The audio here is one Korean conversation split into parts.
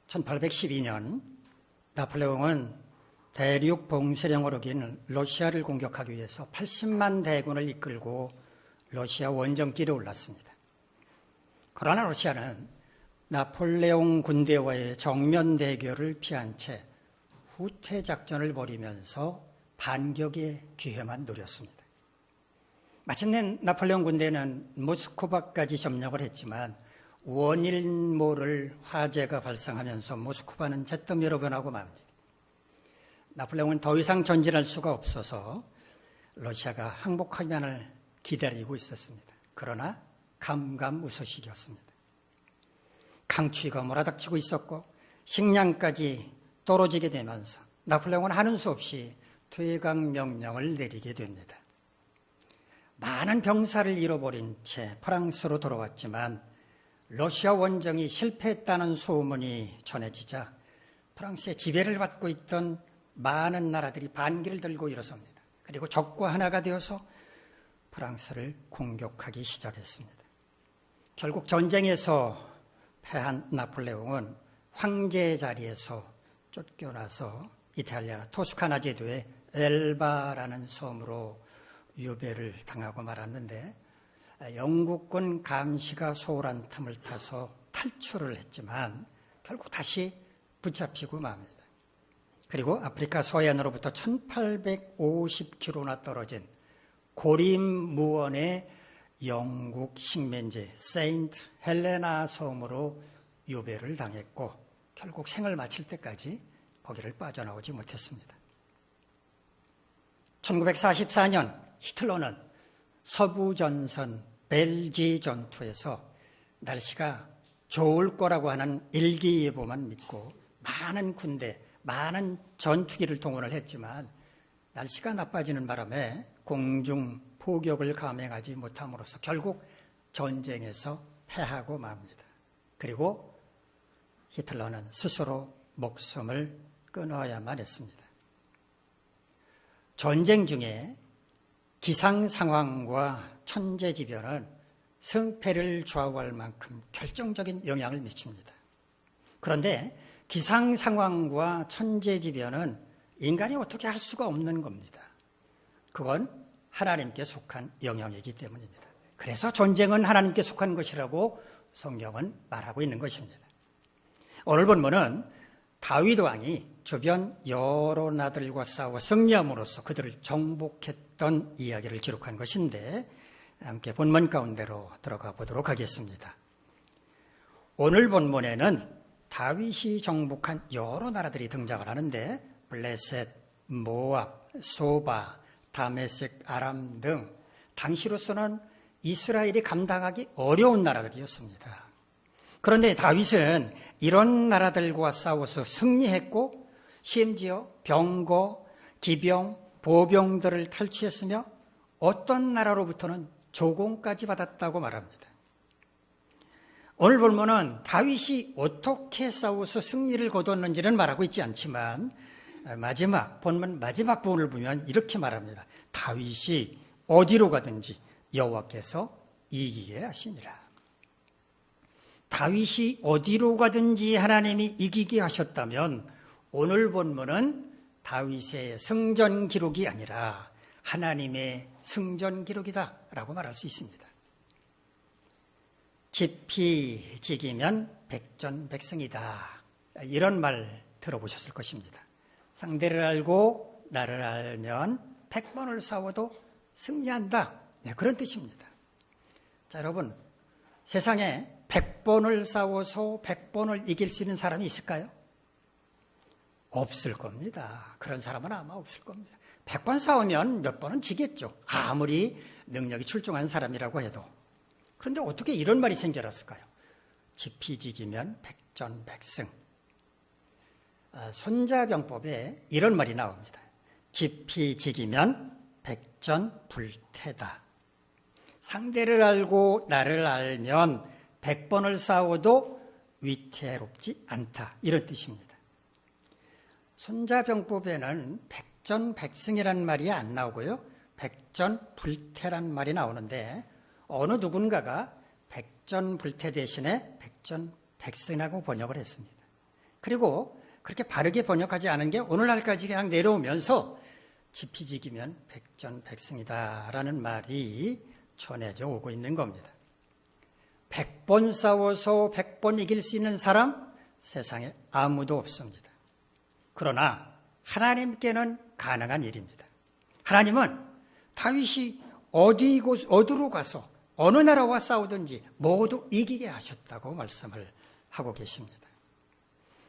1812년 나폴레옹은 대륙 봉쇄령으로 긴 러시아를 공격하기 위해서 80만 대군을 이끌고 러시아 원정길에 올랐습니다. 그러나 러시아는 나폴레옹 군대와의 정면 대결을 피한 채 후퇴 작전을 벌이면서 반격의 기회만 노렸습니다. 마침내 나폴레옹 군대는 모스크바까지 점령을 했지만 원일 모를 화재가 발생하면서 모스크바는 잿더미로 변하고 맙니다. 나폴레옹은 더 이상 전진할 수가 없어서 러시아가 항복하기만을 기다리고 있었습니다. 그러나 감감무소식이었습니다. 강추위가 몰아닥치고 있었고 식량까지 떨어지게 되면서 나폴레옹은 하는 수 없이 퇴각 명령을 내리게 됩니다. 많은 병사를 잃어버린 채 프랑스로 돌아왔지만 러시아 원정이 실패했다는 소문이 전해지자 프랑스의 지배를 받고 있던 많은 나라들이 반기를 들고 일어섭니다. 그리고 적과 하나가 되어서 프랑스를 공격하기 시작했습니다. 결국 전쟁에서 패한 나폴레옹은 황제 자리에서 쫓겨나서 이탈리아 토스카나 제도의 엘바라는 섬으로 유배를 당하고 말았는데 영국군 감시가 소홀한 틈을 타서 탈출을 했지만 결국 다시 붙잡히고 맙니다. 그리고 아프리카 서해안으로부터 1850km나 떨어진 고림무원의 영국 식민지 세인트 헬레나 섬으로 유배를 당했고 결국 생을 마칠 때까지 거기를 빠져나오지 못했습니다. 1944년 히틀러는 서부전선 벨지 전투에서 날씨가 좋을 거라고 하는 일기예보만 믿고 많은 군대, 많은 전투기를 동원을 했지만 날씨가 나빠지는 바람에 공중 포격을 감행하지 못함으로써 결국 전쟁에서 패하고 맙니다. 그리고 히틀러는 스스로 목숨을 끊어야만 했습니다. 전쟁 중에 기상 상황과 천재지변은 승패를 좌우할 만큼 결정적인 영향을 미칩니다. 그런데 기상 상황과 천재지변은 인간이 어떻게 할 수가 없는 겁니다. 그건 하나님께 속한 영역이기 때문입니다. 그래서 전쟁은 하나님께 속한 것이라고 성경은 말하고 있는 것입니다. 오늘 본문은 다윗 왕이 주변 여러 나라들과 싸워 승리함으로써 그들을 정복했던 이야기를 기록한 것인데 함께 본문 가운데로 들어가 보도록 하겠습니다. 오늘 본문에는 다윗이 정복한 여러 나라들이 등장을 하는데 블레셋, 모압, 소바, 다메섹, 아람 등 당시로서는 이스라엘이 감당하기 어려운 나라들이었습니다. 그런데 다윗은 이런 나라들과 싸워서 승리했고 심지어 병거, 기병, 보병들을 탈취했으며 어떤 나라로부터는 조공까지 받았다고 말합니다. 오늘 본문은 다윗이 어떻게 싸워서 승리를 거뒀는지는 말하고 있지 않지만 본문 마지막 부분을 보면 이렇게 말합니다. 다윗이 어디로 가든지 여호와께서 이기게 하시니라. 다윗이 어디로 가든지 하나님이 이기게 하셨다면 오늘 본문은 다윗의 승전 기록이 아니라 하나님의 승전 기록이다라고 말할 수 있습니다. 지피지기면 백전백승이다. 이런 말 들어보셨을 것입니다. 상대를 알고 나를 알면 100번을 싸워도 승리한다. 그런 뜻입니다. 자, 여러분, 세상에 100번을 싸워서 100번을 이길 수 있는 사람이 있을까요? 없을 겁니다. 그런 사람은 아마 없을 겁니다. 100번 싸우면 몇 번은 지겠죠. 아무리 능력이 출중한 사람이라고 해도. 그런데 어떻게 이런 말이 생겨났을까요? 지피지기면 백전백승. 손자병법에 이런 말이 나옵니다. 지피지기면 백전불태다. 상대를 알고 나를 알면 100번을 싸워도 위태롭지 않다. 이런 뜻입니다. 손자병법에는 백전백승이라는 말이 안 나오고요. 백전불태란 말이 나오는데 어느 누군가가 백전불태 대신에 백전백승이라고 번역을 했습니다. 그리고 그렇게 바르게 번역하지 않은 게 오늘날까지 그냥 내려오면서 지피지기면 백전백승이다라는 말이 전해져 오고 있는 겁니다. 100번 싸워서 100번 이길 수 있는 사람 세상에 아무도 없습니다. 그러나 하나님께는 가능한 일입니다. 하나님은 다윗이 어디로 가서 어느 나라와 싸우든지 모두 이기게 하셨다고 말씀을 하고 계십니다.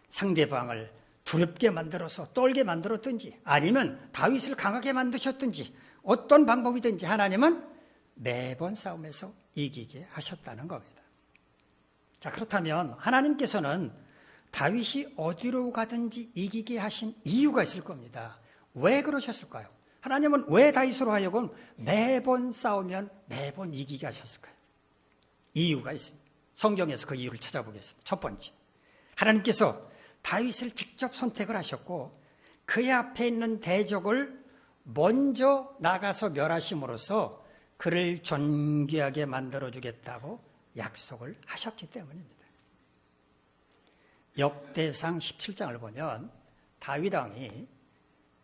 상대방을 두렵게 만들어서 떨게 만들었든지 아니면 다윗을 강하게 만드셨든지 어떤 방법이든지 하나님은 매번 싸움에서 이기게 하셨다는 겁니다. 자, 그렇다면 하나님께서는 다윗이 어디로 가든지 이기게 하신 이유가 있을 겁니다. 왜 그러셨을까요? 하나님은 왜 다윗으로 하여금 매번 싸우면 매번 이기게 하셨을까요? 이유가 있습니다. 성경에서 그 이유를 찾아보겠습니다. 첫 번째, 하나님께서 다윗을 직접 선택을 하셨고 그의 앞에 있는 대적을 먼저 나가서 멸하심으로써 그를 존귀하게 만들어주겠다고 약속을 하셨기 때문입니다. 역대상 17장을 보면 다윗 왕이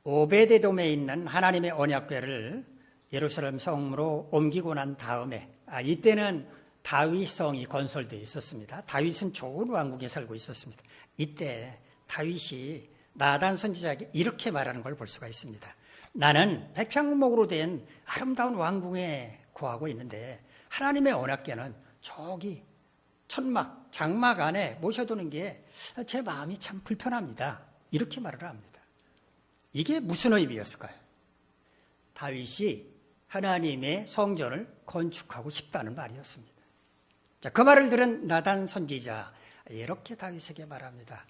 오베데돔에 있는 하나님의 언약궤를 예루살렘 성으로 옮기고 난 다음에 이때는 다윗 성이 건설되어 있었습니다. 다윗은 좋은 왕국에 살고 있었습니다. 이때 다윗이 나단 선지자에게 이렇게 말하는 걸 볼 수가 있습니다. 나는 백향목으로 된 아름다운 왕궁에 거하고 있는데 하나님의 언약궤는 저기 천막, 장막 안에 모셔두는 게 제 마음이 참 불편합니다. 이렇게 말을 합니다. 이게 무슨 의미였을까요? 다윗이 하나님의 성전을 건축하고 싶다는 말이었습니다. 자, 그 말을 들은 나단 선지자 이렇게 다윗에게 말합니다.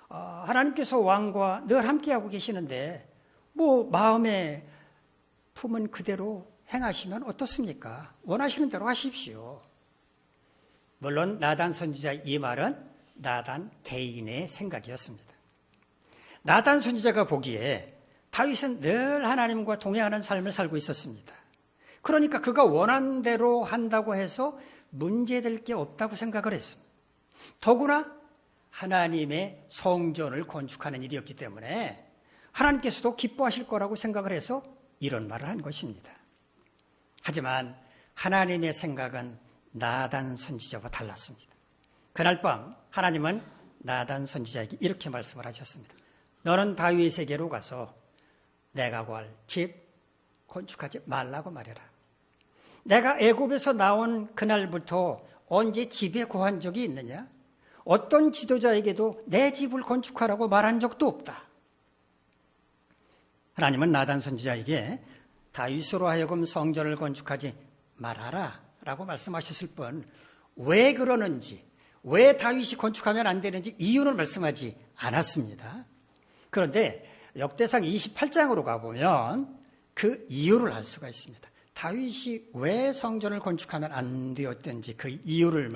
하나님께서 왕과 늘 함께하고 계시는데 뭐 마음에 품은 그대로 행하시면 어떻습니까? 원하시는 대로 하십시오. 물론 나단 선지자의 이 말은 나단 개인의 생각이었습니다. 나단 선지자가 보기에 다윗은 늘 하나님과 동행하는 삶을 살고 있었습니다. 그러니까 그가 원하는 대로 한다고 해서 문제될 게 없다고 생각을 했습니다. 더구나 하나님의 성전을 건축하는 일이었기 때문에 하나님께서도 기뻐하실 거라고 생각을 해서 이런 말을 한 것입니다. 하지만 하나님의 생각은 나단 선지자와 달랐습니다. 그날 밤 하나님은 나단 선지자에게 이렇게 말씀을 하셨습니다. 너는 다윗에게로 가서 내가 구할 집 건축하지 말라고 말해라. 내가 애굽에서 나온 그날부터 언제 집에 구한 적이 있느냐? 어떤 지도자에게도 내 집을 건축하라고 말한 적도 없다. 하나님은 나단 선지자에게 다윗으로 하여금 성전을 건축하지 말아라 라고 말씀하셨을 뿐 왜 그러는지, 왜 다윗이 건축하면 안 되는지 이유를 말씀하지 않았습니다. 그런데 역대상 28장으로 가보면 그 이유를 알 수가 있습니다. 다윗이 왜 성전을 건축하면 안 되었던지 그 이유를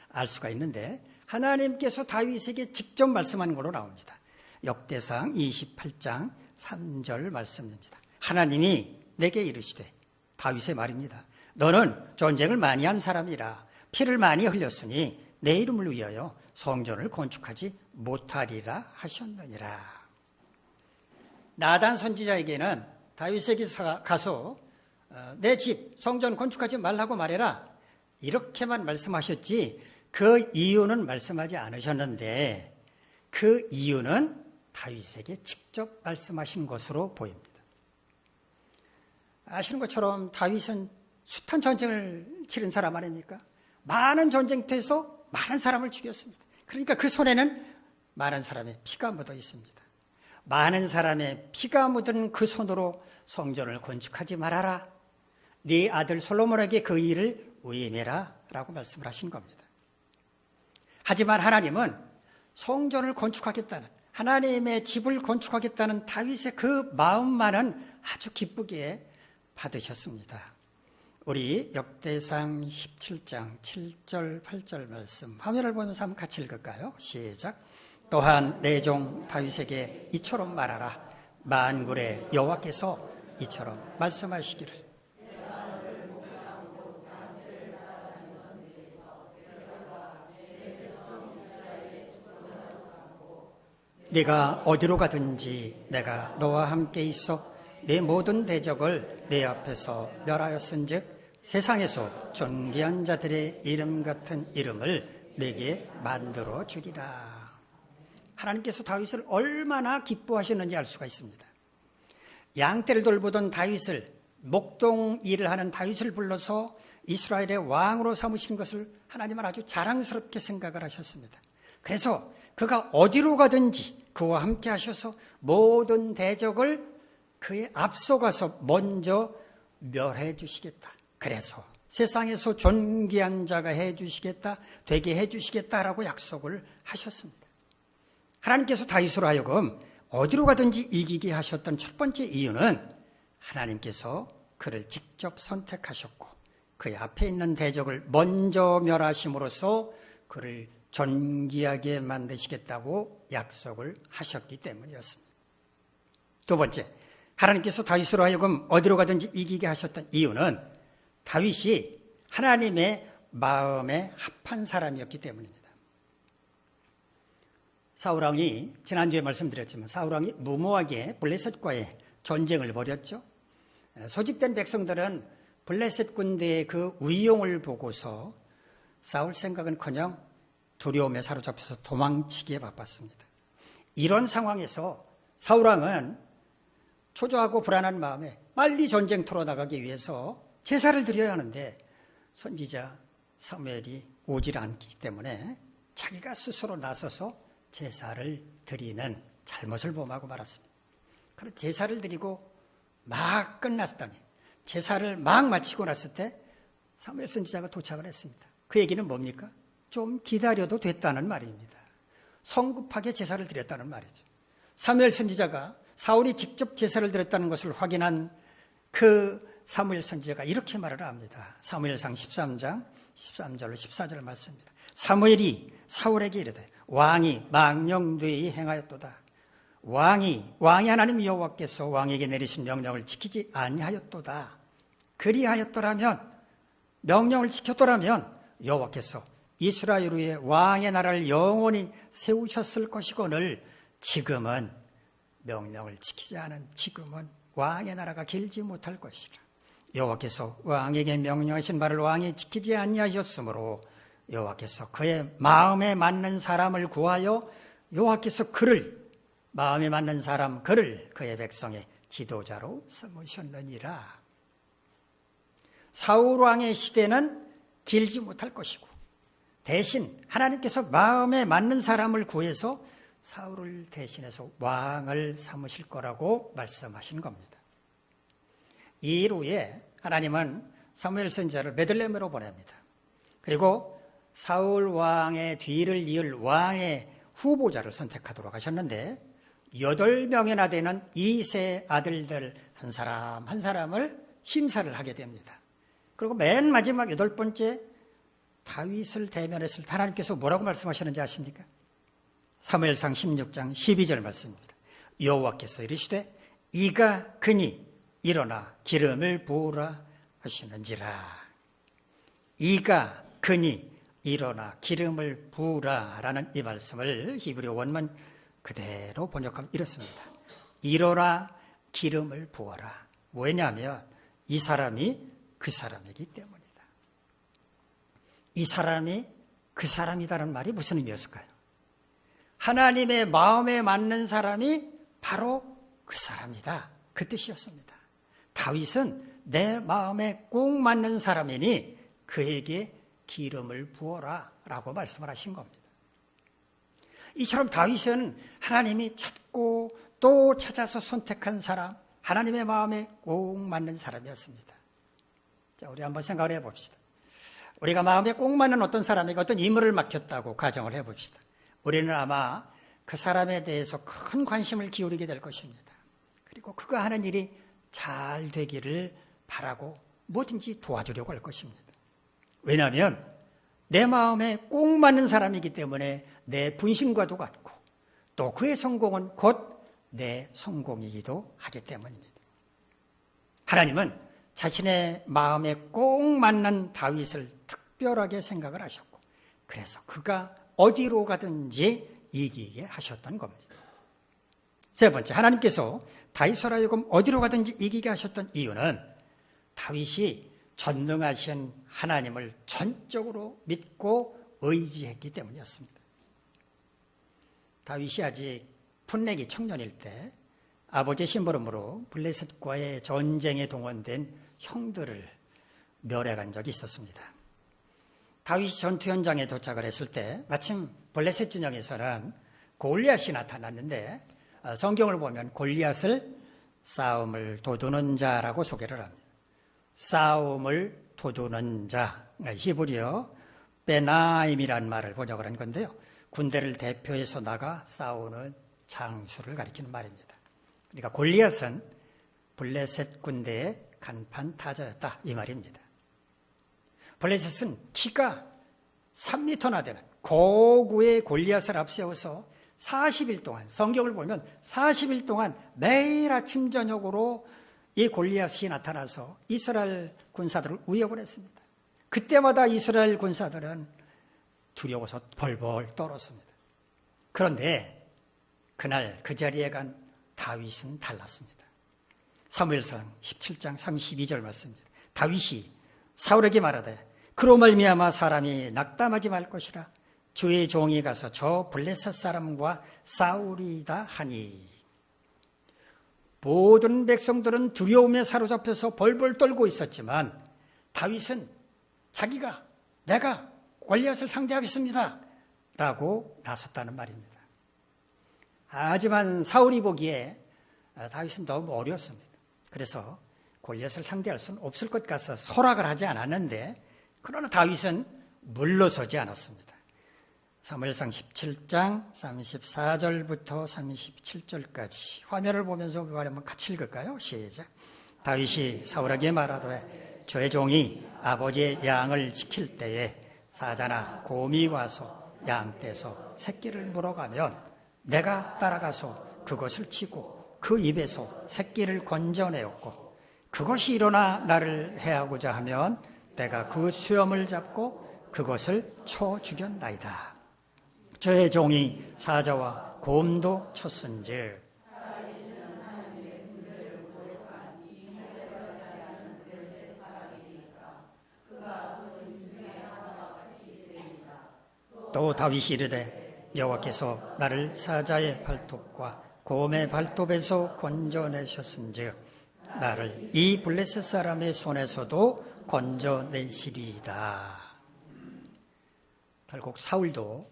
알 수가 있는데 하나님께서 다윗에게 직접 말씀하는 걸로 나옵니다. 역대상 28장 3절 말씀입니다. 하나님이 내게 이르시되, 다윗의 말입니다. 너는 전쟁을 많이 한 사람이라 피를 많이 흘렸으니 내 이름을 위하여 성전을 건축하지 못하리라 하셨느니라. 나단 선지자에게는 다윗에게 가서 내 집 성전 건축하지 말라고 말해라 이렇게만 말씀하셨지 그 이유는 말씀하지 않으셨는데 그 이유는 다윗에게 직접 말씀하신 것으로 보입니다. 아시는 것처럼 다윗은 숱한 전쟁을 치른 사람 아닙니까? 많은 전쟁터에서 많은 사람을 죽였습니다. 그러니까 그 손에는 많은 사람의 피가 묻어 있습니다. 많은 사람의 피가 묻은 그 손으로 성전을 건축하지 말아라. 네 아들 솔로몬에게 그 일을 위임해라 라고 말씀을 하신 겁니다. 하지만 하나님은 성전을 건축하겠다는, 하나님의 집을 건축하겠다는 다윗의 그 마음만은 아주 기쁘게 받으셨습니다. 우리 역대상 17장 7절 8절 말씀 화면을 보면서 한번 같이 읽을까요? 시작. 또한 내 종 다윗에게 이처럼 말하라. 만군의 여호와께서 이처럼 말씀하시기를 네가 어디로 가든지 내가 너와 함께 있어 내 모든 대적을 내 앞에서 멸하였은즉 세상에서 존귀한 자들의 이름 같은 이름을 내게 만들어 주리라. 하나님께서 다윗을 얼마나 기뻐하셨는지 알 수가 있습니다. 양떼를 돌보던 다윗을, 목동 일을 하는 다윗을 불러서 이스라엘의 왕으로 삼으신 것을 하나님은 아주 자랑스럽게 생각을 하셨습니다. 그래서 그가 어디로 가든지 그와 함께 하셔서 모든 대적을 그의 앞서가서 먼저 멸해 주시겠다. 그래서 세상에서 존귀한 자가 해 주시겠다, 되게 해 주시겠다라고 약속을 하셨습니다. 하나님께서 다윗으로 하여금 어디로 가든지 이기게 하셨던 첫 번째 이유는 하나님께서 그를 직접 선택하셨고 그의 앞에 있는 대적을 먼저 멸하심으로써 그를 존귀하게 만드시겠다고 약속을 하셨기 때문이었습니다. 두 번째, 하나님께서 다윗으로 하여금 어디로 가든지 이기게 하셨던 이유는 다윗이 하나님의 마음에 합한 사람이었기 때문입니다. 사울왕이, 지난주에 말씀드렸지만 사울왕이 무모하게 블레셋과의 전쟁을 벌였죠. 소집된 백성들은 블레셋 군대의 그 위용을 보고서 싸울 생각은커녕 두려움에 사로잡혀서 도망치기에 바빴습니다. 이런 상황에서 사울왕은 초조하고 불안한 마음에 빨리 전쟁터로 나가기 위해서 제사를 드려야 하는데 선지자 사무엘이 오질 않기 때문에 자기가 스스로 나서서 제사를 드리는 잘못을 범하고 말았습니다. 그래서 제사를 드리고 막 끝났더니 제사를 막 마치고 났을 때 사무엘 선지자가 도착을 했습니다. 그 얘기는 뭡니까? 좀 기다려도 됐다는 말입니다. 성급하게 제사를 드렸다는 말이죠. 사무엘 선지자가 사울이 직접 제사를 드렸다는 것을 확인한 그 사무엘 선지자가 이렇게 말을 합니다. 사무엘상 13장 13절로 14절 말씀입니다. 사무엘이 사울에게 이르되 왕이 망령되이 행하였도다. 왕이 하나님 여호와께서 왕에게 내리신 명령을 지키지 아니하였도다. 그리하였더라면, 명령을 지켰더라면 여호와께서 이스라엘 위에 왕의 나라를 영원히 세우셨을 것이거늘 지금은 명령을 지키지 않은 지금은 왕의 나라가 길지 못할 것이라. 여호와께서 왕에게 명령하신 말을 왕이 지키지 아니하셨으므로 여호와께서 그의 마음에 맞는 사람을 구하여 여호와께서 그를, 마음에 맞는 사람 그를 그의 백성의 지도자로 삼으셨느니라. 사울 왕의 시대는 길지 못할 것이고 대신 하나님께서 마음에 맞는 사람을 구해서 사울을 대신해서 왕을 삼으실 거라고 말씀하신 겁니다. 이 일 후에 하나님은 사무엘 선지자를 베들레헴으로 보냅니다. 그리고 사울 왕의 뒤를 이을 왕의 후보자를 선택하도록 하셨는데 8명이나 되는 2세 아들들 한 사람 한 사람을 심사를 하게 됩니다. 그리고 맨 마지막 8번째 다윗을 대면했을 때 하나님께서 뭐라고 말씀하셨는지 아십니까? 사무엘상 16장 12절 말씀입니다. 여호와께서 이르시되 이가 그니 일어나 기름을 부으라 하시는지라. 이가 그니 일어나 기름을 부으라 라는 이 말씀을 히브리어 원문 그대로 번역하면 이렇습니다. 일어나 기름을 부어라. 왜냐하면 이 사람이 그 사람이기 때문이다. 이 사람이 그 사람이다라는 말이 무슨 의미였을까요? 하나님의 마음에 맞는 사람이 바로 그 사람이다. 그 뜻이었습니다. 다윗은 내 마음에 꼭 맞는 사람이니 그에게 기름을 부어라 라고 말씀을 하신 겁니다. 이처럼 다윗은 하나님이 찾고 또 찾아서 선택한 사람, 하나님의 마음에 꼭 맞는 사람이었습니다. 자, 우리 한번 생각을 해봅시다. 우리가 마음에 꼭 맞는 어떤 사람에게 어떤 임무를 맡겼다고 가정을 해봅시다. 우리는 아마 그 사람에 대해서 큰 관심을 기울이게 될 것입니다. 그리고 그가 하는 일이 잘 되기를 바라고 뭐든지 도와주려고 할 것입니다. 왜냐하면 내 마음에 꼭 맞는 사람이기 때문에 내 분심과도 같고 또 그의 성공은 곧 내 성공이기도 하기 때문입니다. 하나님은 자신의 마음에 꼭 맞는 다윗을 특별하게 생각을 하셨고 그래서 그가 어디로 가든지 이기게 하셨던 겁니다. 세 번째, 하나님께서 다윗으로 하여금 어디로 가든지 이기게 하셨던 이유는 다윗이 전능하신 하나님을 전적으로 믿고 의지했기 때문이었습니다. 다윗이 아직 풋내기 청년일 때 아버지의 심부름으로 블레셋과의 전쟁에 동원된 형들을 멸해간 적이 있었습니다. 다윗이 전투 현장에 도착을 했을 때 마침 블레셋 진영에서는 골리앗이 나타났는데 성경을 보면 골리앗을 싸움을 도두는 자라고 소개를 합니다. 싸움을 도두는 자, 히브리어 베나임이라는 말을 번역을 한 건데요. 군대를 대표해서 나가 싸우는 장수를 가리키는 말입니다. 그러니까 골리앗은 블레셋 군대의 간판 타자였다, 이 말입니다. 블레셋은 키가 3m나 되는 고구의 골리앗을 앞세워서 40일 동안, 성경을 보면 40일 동안 매일 아침 저녁으로 이 골리앗이 나타나서 이스라엘 군사들을 위협을 했습니다. 그때마다 이스라엘 군사들은 두려워서 벌벌 떨었습니다. 그런데 그날 그 자리에 간 다윗은 달랐습니다. 사무엘상 17장 32절 말씀입니다. 다윗이 사울에게 말하되 그로 말미암아 사람이 낙담하지 말 것이라 주의 종이 가서 저 블레셋 사람과 싸우리이다 하니. 모든 백성들은 두려움에 사로잡혀서 벌벌 떨고 있었지만 다윗은 자기가 내가 골리앗을 상대하겠습니다 라고 나섰다는 말입니다. 하지만 사울이 보기에 다윗은 너무 어렸습니다. 그래서 골리앗을 상대할 수는 없을 것 같아서 허락을 하지 않았는데, 그러나 다윗은 물러서지 않았습니다. 사무엘상 17장 34절부터 37절까지 화면을 보면서 그 한번 같이 읽을까요? 시작. 다윗이 사울에게 말하되 저의 종이 아버지의 양을 지킬 때에 사자나 곰이 와서 양 떼서 새끼를 물어가면 내가 따라가서 그것을 치고 그 입에서 새끼를 건져내었고, 그것이 일어나 나를 해하고자 하면 내가 그 수염을 잡고 그것을 쳐 죽였나이다. 저의 종이 사자와 곰도 쳤은즉. 또 다윗이 이르되 여호와께서 나를 사자의 발톱과 곰의 발톱에서 건져내셨은즉 나를 이 블레셋 사람의 손에서도 건져내시리이다. 결국 사울도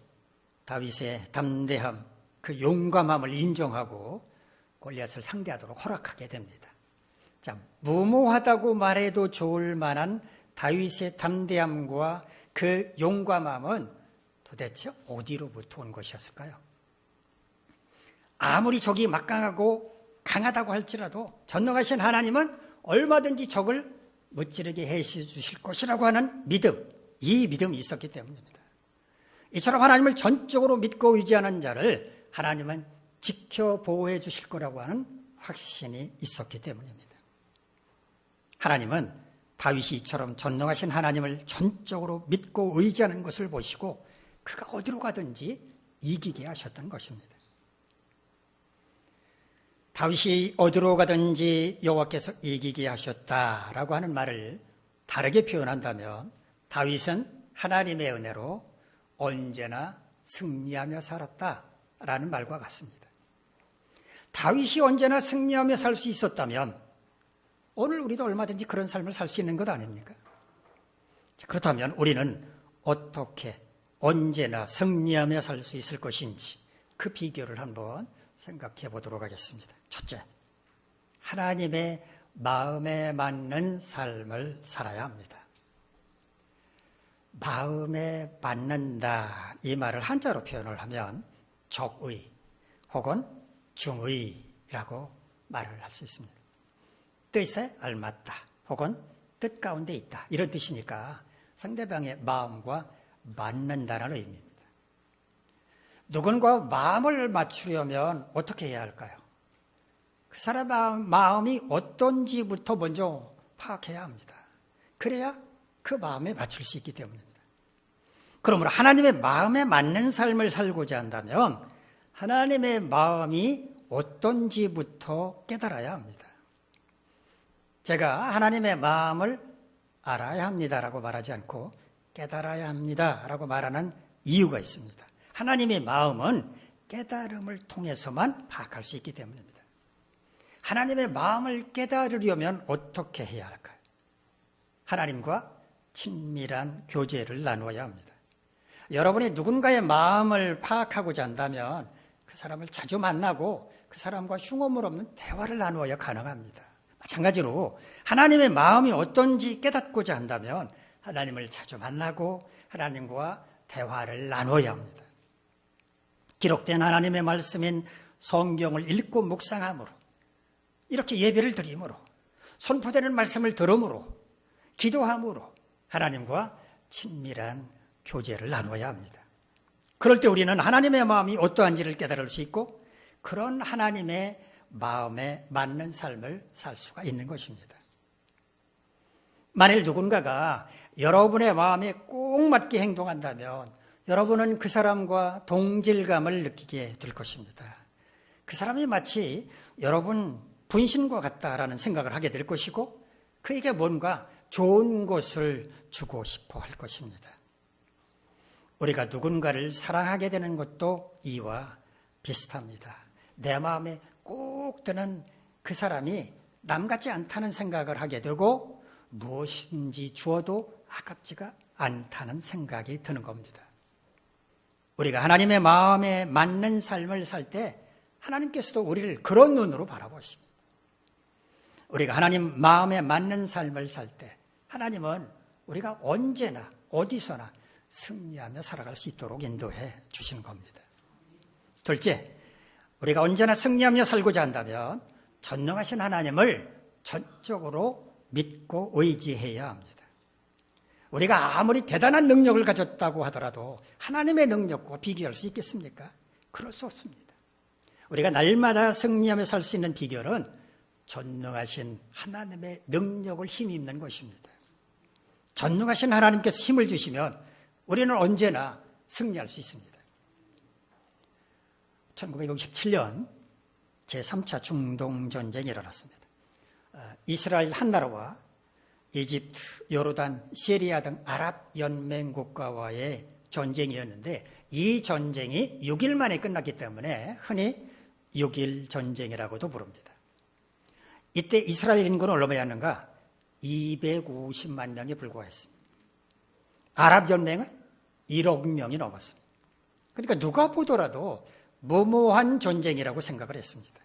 다윗의 담대함, 그 용감함을 인정하고 골리앗을 상대하도록 허락하게 됩니다. 자, 무모하다고 말해도 좋을 만한 다윗의 담대함과 그 용감함은 도대체 어디로부터 온 것이었을까요? 아무리 적이 막강하고 강하다고 할지라도 전능하신 하나님은 얼마든지 적을 무찌르게 해주실 것이라고 하는 믿음, 이 믿음이 있었기 때문입니다. 이처럼 하나님을 전적으로 믿고 의지하는 자를 하나님은 지켜 보호해 주실 거라고 하는 확신이 있었기 때문입니다. 하나님은 다윗이 이처럼 전능하신 하나님을 전적으로 믿고 의지하는 것을 보시고 그가 어디로 가든지 이기게 하셨던 것입니다. 다윗이 어디로 가든지 여호와께서 이기게 하셨다라고 하는 말을 다르게 표현한다면 다윗은 하나님의 은혜로 언제나 승리하며 살았다라는 말과 같습니다. 다윗이 언제나 승리하며 살 수 있었다면 오늘 우리도 얼마든지 그런 삶을 살 수 있는 것 아닙니까? 그렇다면 우리는 어떻게 언제나 승리하며 살 수 있을 것인지 그 비결을 한번 생각해 보도록 하겠습니다. 첫째, 하나님의 마음에 맞는 삶을 살아야 합니다. 마음에 맞는다, 이 말을 한자로 표현을 하면 적의 혹은 중의라고 말을 할 수 있습니다. 뜻에 알맞다 혹은 뜻 가운데 있다, 이런 뜻이니까 상대방의 마음과 맞는다는 의미입니다. 누군가 마음을 맞추려면 어떻게 해야 할까요? 그 사람의 마음이 어떤지부터 먼저 파악해야 합니다. 그래야 그 마음에 맞출 수 있기 때문입니다. 그러므로 하나님의 마음에 맞는 삶을 살고자 한다면 하나님의 마음이 어떤지부터 깨달아야 합니다. 제가 하나님의 마음을 알아야 합니다라고 말하지 않고 깨달아야 합니다라고 말하는 이유가 있습니다. 하나님의 마음은 깨달음을 통해서만 파악할 수 있기 때문입니다. 하나님의 마음을 깨달으려면 어떻게 해야 할까요? 하나님과 친밀한 교제를 나누어야 합니다. 여러분이 누군가의 마음을 파악하고자 한다면 그 사람을 자주 만나고 그 사람과 흉엄물 없는 대화를 나누어야 가능합니다. 마찬가지로 하나님의 마음이 어떤지 깨닫고자 한다면 하나님을 자주 만나고 하나님과 대화를 나누어야 합니다. 기록된 하나님의 말씀인 성경을 읽고 묵상함으로, 이렇게 예배를 드림으로, 선포되는 말씀을 들음으로, 기도함으로 하나님과 친밀한 교제를 나누어야 합니다. 그럴 때 우리는 하나님의 마음이 어떠한지를 깨달을 수 있고 그런 하나님의 마음에 맞는 삶을 살 수가 있는 것입니다. 만일 누군가가 여러분의 마음에 꼭 맞게 행동한다면 여러분은 그 사람과 동질감을 느끼게 될 것입니다. 그 사람이 마치 여러분 분신과 같다라는 생각을 하게 될 것이고 그에게 뭔가 좋은 것을 주고 싶어 할 것입니다. 우리가 누군가를 사랑하게 되는 것도 이와 비슷합니다. 내 마음에 꼭 드는 그 사람이 남 같지 않다는 생각을 하게 되고 무엇인지 주어도 아깝지가 않다는 생각이 드는 겁니다. 우리가 하나님의 마음에 맞는 삶을 살 때 하나님께서도 우리를 그런 눈으로 바라보십니다. 우리가 하나님 마음에 맞는 삶을 살 때 하나님은 우리가 언제나 어디서나 승리하며 살아갈 수 있도록 인도해 주시는 겁니다. 둘째, 우리가 언제나 승리하며 살고자 한다면 전능하신 하나님을 전적으로 믿고 의지해야 합니다. 우리가 아무리 대단한 능력을 가졌다고 하더라도 하나님의 능력과 비교할 수 있겠습니까? 그럴 수 없습니다. 우리가 날마다 승리하며 살 수 있는 비결은 전능하신 하나님의 능력을 힘입는 것입니다. 전능하신 하나님께서 힘을 주시면 우리는 언제나 승리할 수 있습니다. 1967년 제3차 중동전쟁이 일어났습니다. 이스라엘 한 나라와 이집트, 요르단, 시리아 등 아랍 연맹 국가와의 전쟁이었는데 이 전쟁이 6일 만에 끝났기 때문에 흔히 6일 전쟁이라고도 부릅니다. 이때 이스라엘 인구는 얼마였는가? 250만 명에 불과했습니다. 아랍 연맹은 1억 명이 넘었습니다. 그러니까 누가 보더라도 무모한 전쟁이라고 생각을 했습니다.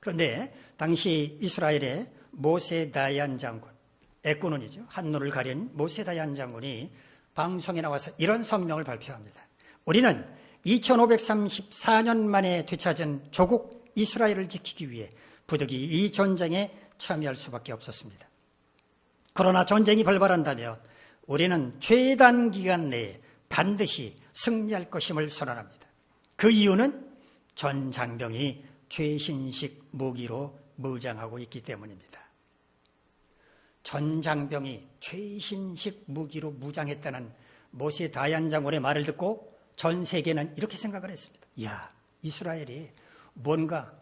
그런데 당시 이스라엘의 모세 다얀 장군, 애꾸눈이죠. 한눈을 가린 모세 다얀 장군이 방송에 나와서 이런 성명을 발표합니다. 우리는 2534년 만에 되찾은 조국 이스라엘을 지키기 위해 부득이 이 전쟁에 참여할 수밖에 없었습니다. 그러나 전쟁이 발발한다면 우리는 최단 기간 내에 반드시 승리할 것임을 선언합니다. 그 이유는 전 장병이 최신식 무기로 무장하고 있기 때문입니다. 전 장병이 최신식 무기로 무장했다는 모세 다얀 장군의 말을 듣고 전 세계는 이렇게 생각을 했습니다. 이야, 이스라엘이 뭔가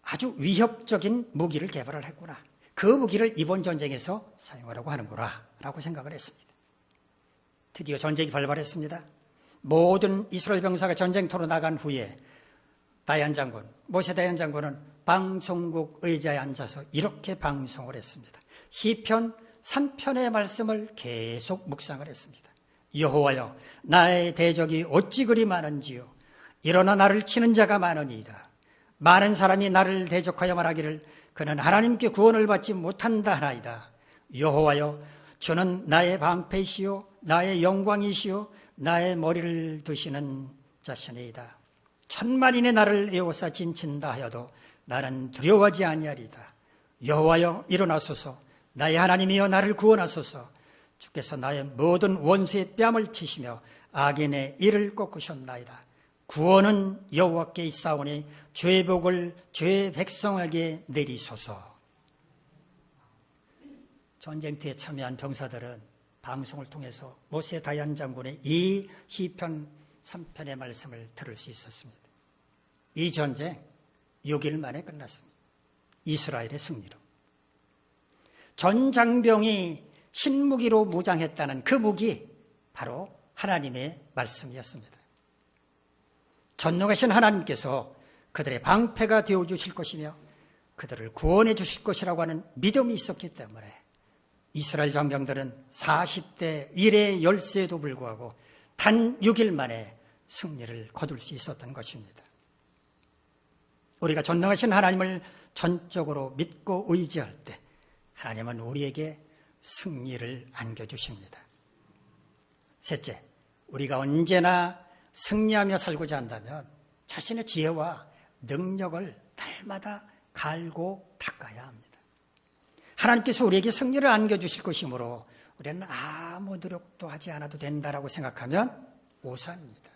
아주 위협적인 무기를 개발을 했구나. 그 무기를 이번 전쟁에서 사용하려고 하는구나 라고 생각을 했습니다. 드디어 전쟁이 발발했습니다. 모든 이스라엘 병사가 전쟁터로 나간 후에 모세 다얀 장군은 방송국 의자에 앉아서 이렇게 방송을 했습니다. 시편 3편의 말씀을 계속 묵상을 했습니다. 여호와여, 나의 대적이 어찌 그리 많은지요. 일어나 나를 치는 자가 많으니이다. 많은 사람이 나를 대적하여 말하기를 그는 하나님께 구원을 받지 못한다 하나이다. 여호와여, 주는 나의 방패시요 나의 영광이시요 나의 머리를 드시는 자신이다. 천만인의 나를 에워싸 진친다 하여도 나는 두려워하지 아니하리다. 여호와여, 일어나소서. 나의 하나님이여, 나를 구원하소서. 주께서 나의 모든 원수의 뺨을 치시며 악인의 이를 꺾으셨나이다. 구원은 여호와께 있사오니 주의 복을 주의 백성에게 내리소서. 전쟁터에 참여한 병사들은 방송을 통해서 모세 다얀 장군의 이 시편 3편의 말씀을 들을 수 있었습니다. 이 전쟁 6일 만에 끝났습니다. 이스라엘의 승리로. 전 장병이 신무기로 무장했다는 그 무기, 바로 하나님의 말씀이었습니다. 전능하신 하나님께서 그들의 방패가 되어주실 것이며 그들을 구원해 주실 것이라고 하는 믿음이 있었기 때문에 이스라엘 장병들은 40대 1의 열세에도 불구하고 단 6일 만에 승리를 거둘 수 있었던 것입니다. 우리가 전능하신 하나님을 전적으로 믿고 의지할 때 하나님은 우리에게 승리를 안겨주십니다. 셋째, 우리가 언제나 승리하며 살고자 한다면 자신의 지혜와 능력을 날마다 갈고 닦아야 합니다. 하나님께서 우리에게 승리를 안겨주실 것이므로 우리는 아무 노력도 하지 않아도 된다라고 생각하면 오산입니다.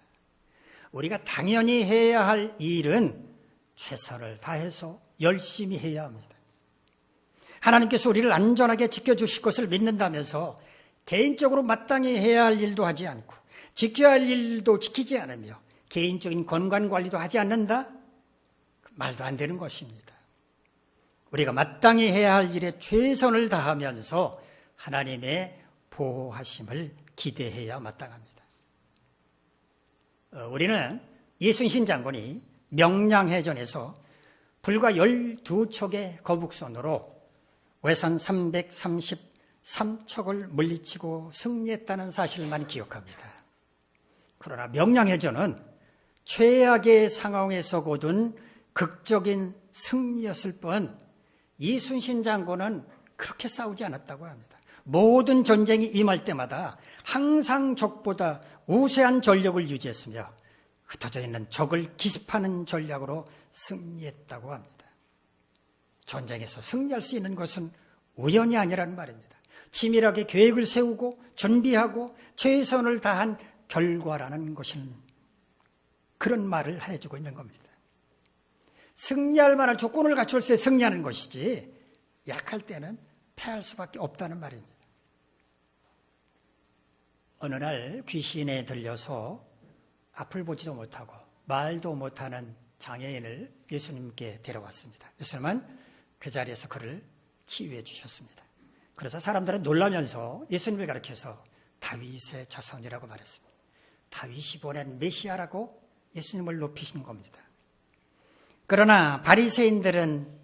우리가 당연히 해야 할 일은 최선을 다해서 열심히 해야 합니다. 하나님께서 우리를 안전하게 지켜주실 것을 믿는다면서 개인적으로 마땅히 해야 할 일도 하지 않고 지켜야 할 일도 지키지 않으며 개인적인 건강관리도 하지 않는다? 말도 안 되는 것입니다. 우리가 마땅히 해야 할 일에 최선을 다하면서 하나님의 보호하심을 기대해야 마땅합니다. 우리는 이순신 장군이 명량해전에서 불과 12척의 거북선으로 외선 333척을 물리치고 승리했다는 사실만 기억합니다. 그러나 명량해전은 최악의 상황에서 거둔 극적인 승리였을 뿐 이순신 장군은 그렇게 싸우지 않았다고 합니다. 모든 전쟁이 임할 때마다 항상 적보다 우세한 전력을 유지했으며 흩어져 있는 적을 기습하는 전략으로 승리했다고 합니다. 전쟁에서 승리할 수 있는 것은 우연이 아니라는 말입니다. 치밀하게 계획을 세우고 준비하고 최선을 다한 결과라는 것은 그런 말을 해주고 있는 겁니다. 승리할 만한 조건을 갖출 때 승리하는 것이지 약할 때는 패할 수밖에 없다는 말입니다. 어느 날 귀신에 들려서 앞을 보지도 못하고 말도 못하는 장애인을 예수님께 데려왔습니다. 예수님은 그 자리에서 그를 치유해 주셨습니다. 그래서 사람들은 놀라면서 예수님을 가리켜서 다윗의 자손이라고 말했습니다. 다윗이 보낸 메시아라고 예수님을 높이신 겁니다. 그러나 바리새인들은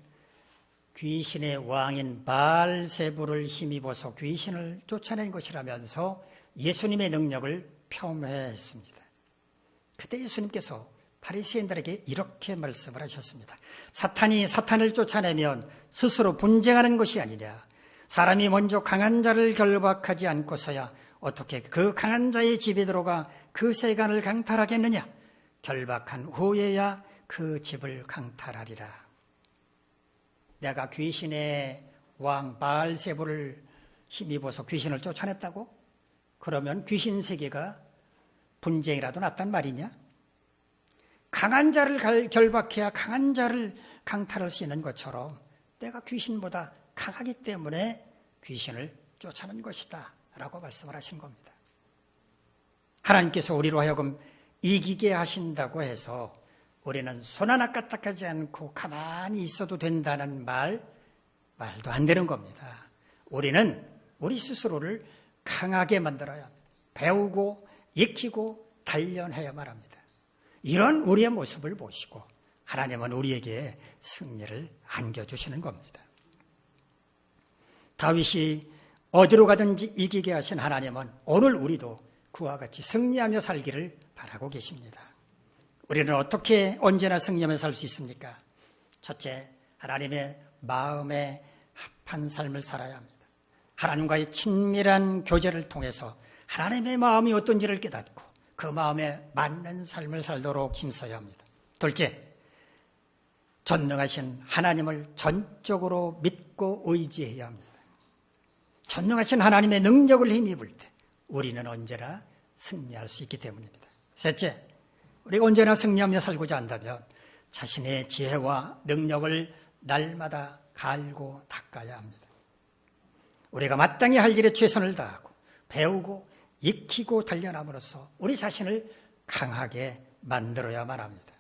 귀신의 왕인 바알세불을 힘입어서 귀신을 쫓아낸 것이라면서 예수님의 능력을 폄훼했습니다. 그때 예수님께서 바리새인들에게 이렇게 말씀을 하셨습니다. 사탄이 사탄을 쫓아내면 스스로 분쟁하는 것이 아니냐. 사람이 먼저 강한 자를 결박하지 않고서야 어떻게 그 강한 자의 집에 들어가 그 세간을 강탈하겠느냐. 결박한 후에야 그 집을 강탈하리라. 내가 귀신의 왕 바알세불을 힘입어서 귀신을 쫓아냈다고? 그러면 귀신 세계가 분쟁이라도 났단 말이냐? 강한 자를 결박해야 강한 자를 강탈할 수 있는 것처럼 내가 귀신보다 강하기 때문에 귀신을 쫓아낸 것이다 라고 말씀을 하신 겁니다. 하나님께서 우리로 하여금 이기게 하신다고 해서 우리는 손 하나 까딱하지 않고 가만히 있어도 된다는 말도 안 되는 겁니다. 우리는 우리 스스로를 강하게 만들어야 합니다. 배우고 익히고 단련해야만 합니다. 이런 우리의 모습을 보시고 하나님은 우리에게 승리를 안겨주시는 겁니다. 다윗이 어디로 가든지 이기게 하신 하나님은 오늘 우리도 그와 같이 승리하며 살기를 바라고 계십니다. 우리는 어떻게 언제나 승리하며 살 수 있습니까? 첫째, 하나님의 마음에 합한 삶을 살아야 합니다. 하나님과의 친밀한 교제를 통해서 하나님의 마음이 어떤지를 깨닫고 그 마음에 맞는 삶을 살도록 힘써야 합니다. 둘째, 전능하신 하나님을 전적으로 믿고 의지해야 합니다. 전능하신 하나님의 능력을 힘입을 때 우리는 언제나 승리할 수 있기 때문입니다. 셋째, 우리가 언제나 승리하며 살고자 한다면 자신의 지혜와 능력을 날마다 갈고 닦아야 합니다. 우리가 마땅히 할 일에 최선을 다하고 배우고 익히고 단련함으로써 우리 자신을 강하게 만들어야만 합니다.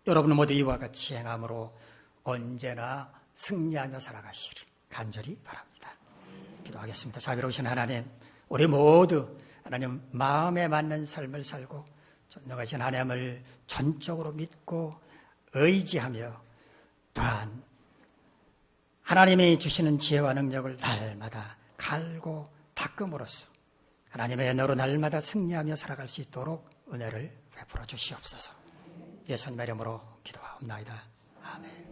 여러분 모두 이와 같이 행함으로 언제나 승리하며 살아가시를 간절히 바랍니다. 기도하겠습니다. 자비로우신 하나님, 우리 모두 하나님 마음에 맞는 삶을 살고 전능하신 하나님을 전적으로 믿고 의지하며 또한 하나님이 주시는 지혜와 능력을 날마다 갈고 닦음으로써 하나님의 은혜로 날마다 승리하며 살아갈 수 있도록 은혜를 베풀어 주시옵소서. 예수님의 이름으로 기도하옵나이다. 아멘.